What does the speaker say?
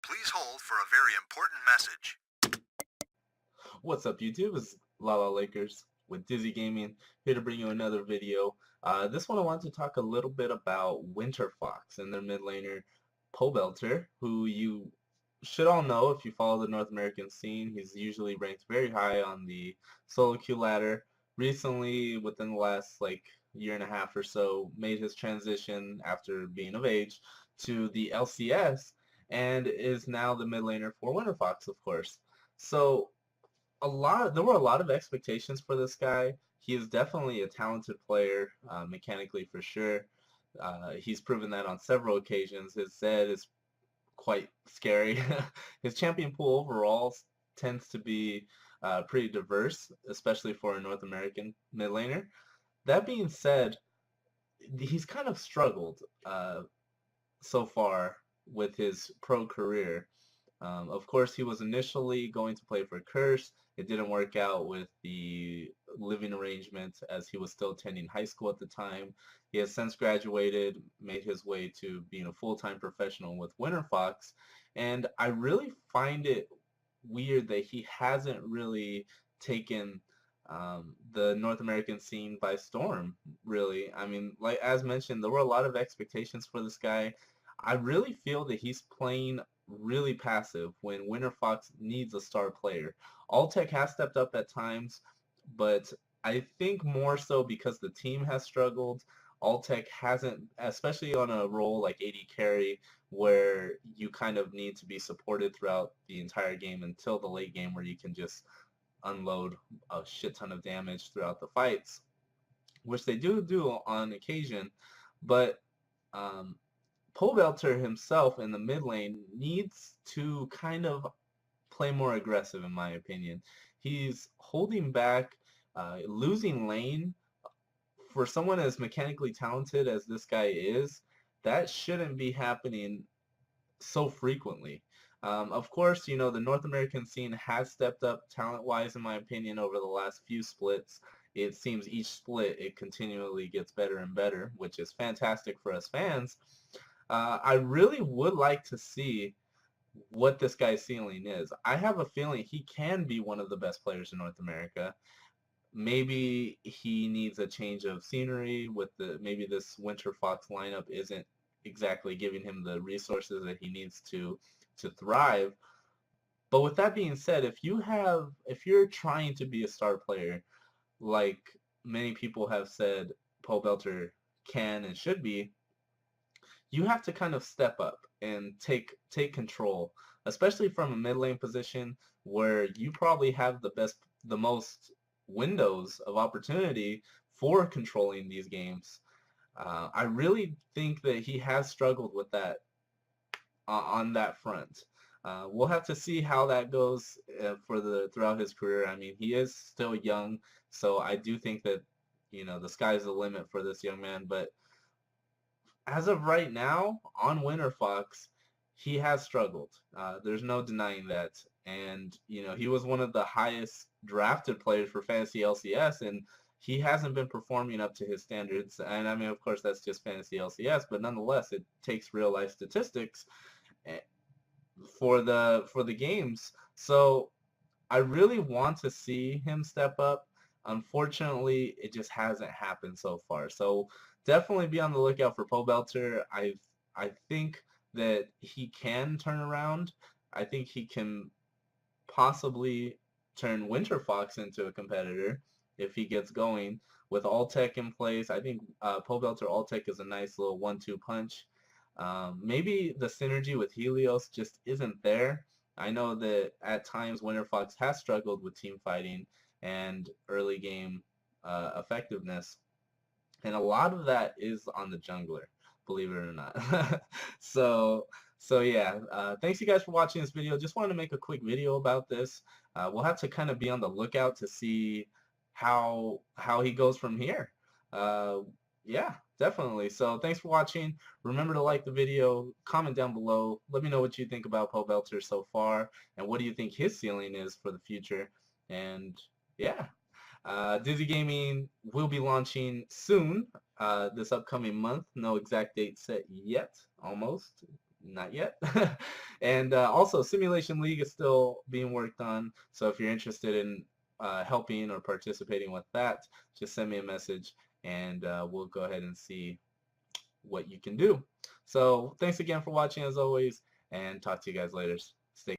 Please hold for a very important message. What's up, YouTube? It's LaLaLakers with Dizzy Gaming, here to bring you another video. This one I want to talk a little bit about Winter Fox and their mid laner Pobelter, who you should all know if you follow the North American scene. He's usually ranked very high on the solo queue ladder. Recently, within the last year and a half or so, made his transition after being of age to the LCS and is now the mid laner for Winter Fox, of course. So there were a lot of expectations for this guy. He is definitely a talented player, mechanically for sure. He's proven that on several occasions. His Zed is quite scary. His champion pool overall tends to be pretty diverse, especially for a North American mid laner. That being said, he's kind of struggled so far with his pro career. Of course, he was initially going to play for Curse. It didn't work out with the living arrangement as he was still attending high school at the time. He has since graduated, made his way to being a full-time professional with Winter Fox, and I really find it weird that he hasn't really taken the North American scene by storm, really. I mean, like as mentioned, there were a lot of expectations for this guy. I really feel that he's playing really passive when Winter Fox needs a star player. Alltech has stepped up at times, but I think more so because the team has struggled. Alltech hasn't, especially on a role like AD carry, where you kind of need to be supported throughout the entire game until the late game where you can just unload a shit ton of damage throughout the fights, which they do on occasion, but Pobelter himself in the mid lane needs to kind of play more aggressive, in my opinion. He's holding back, losing lane. For someone as mechanically talented as this guy is, that shouldn't be happening so frequently. Of course, you know, the North American scene has stepped up talent-wise, in my opinion, over the last few splits. It seems each split, it continually gets better and better, which is fantastic for us fans. I really would like to see what this guy's ceiling is. I have a feeling he can be one of the best players in North America. Maybe he needs a change of scenery with maybe this Winter Fox lineup isn't exactly giving him the resources that he needs to thrive. But with that being said, if you're trying to be a star player, like many people have said Pobelter can and should be, you have to kind of step up and take control, especially from a mid lane position where you probably have the most windows of opportunity for controlling these games. I really think that he has struggled with that on that front. We'll have to see how that goes throughout his career. I mean, he is still young, so I do think that the sky's the limit for this young man. But as of right now, on Winter Fox, he has struggled. There's no denying that. And, he was one of the highest drafted players for Fantasy LCS, and he hasn't been performing up to his standards. And, I mean, of course, that's just Fantasy LCS, but nonetheless, it takes real-life statistics for the games. So I really want to see him step up. Unfortunately, it just hasn't happened so far. So definitely be on the lookout for Pobelter. I think that he can turn around. I think he can possibly turn Winter Fox into a competitor if he gets going. With Alltech in place, I think Pobelter Alltech is a nice little 1-2 punch. Maybe the synergy with Helios just isn't there. I know that at times Winter Fox has struggled with team fighting and early game effectiveness, and a lot of that is on the jungler, believe it or not. So yeah, thanks you guys for watching this video. Just wanted to make a quick video about this. We'll have to kind of be on the lookout to see how he goes from here. Yeah, definitely. So thanks for watching. Remember to like the video, comment down below. Let me know what you think about Pobelter so far, and what do you think his ceiling is for the future. And yeah, Dizzy Gaming will be launching soon, this upcoming month. No exact date set yet, almost. not yet. And also, Simulation League is still being worked on. So if you're interested in helping or participating with that, just send me a message and we'll go ahead and see what you can do. So thanks again for watching as always, and talk to you guys later. Stay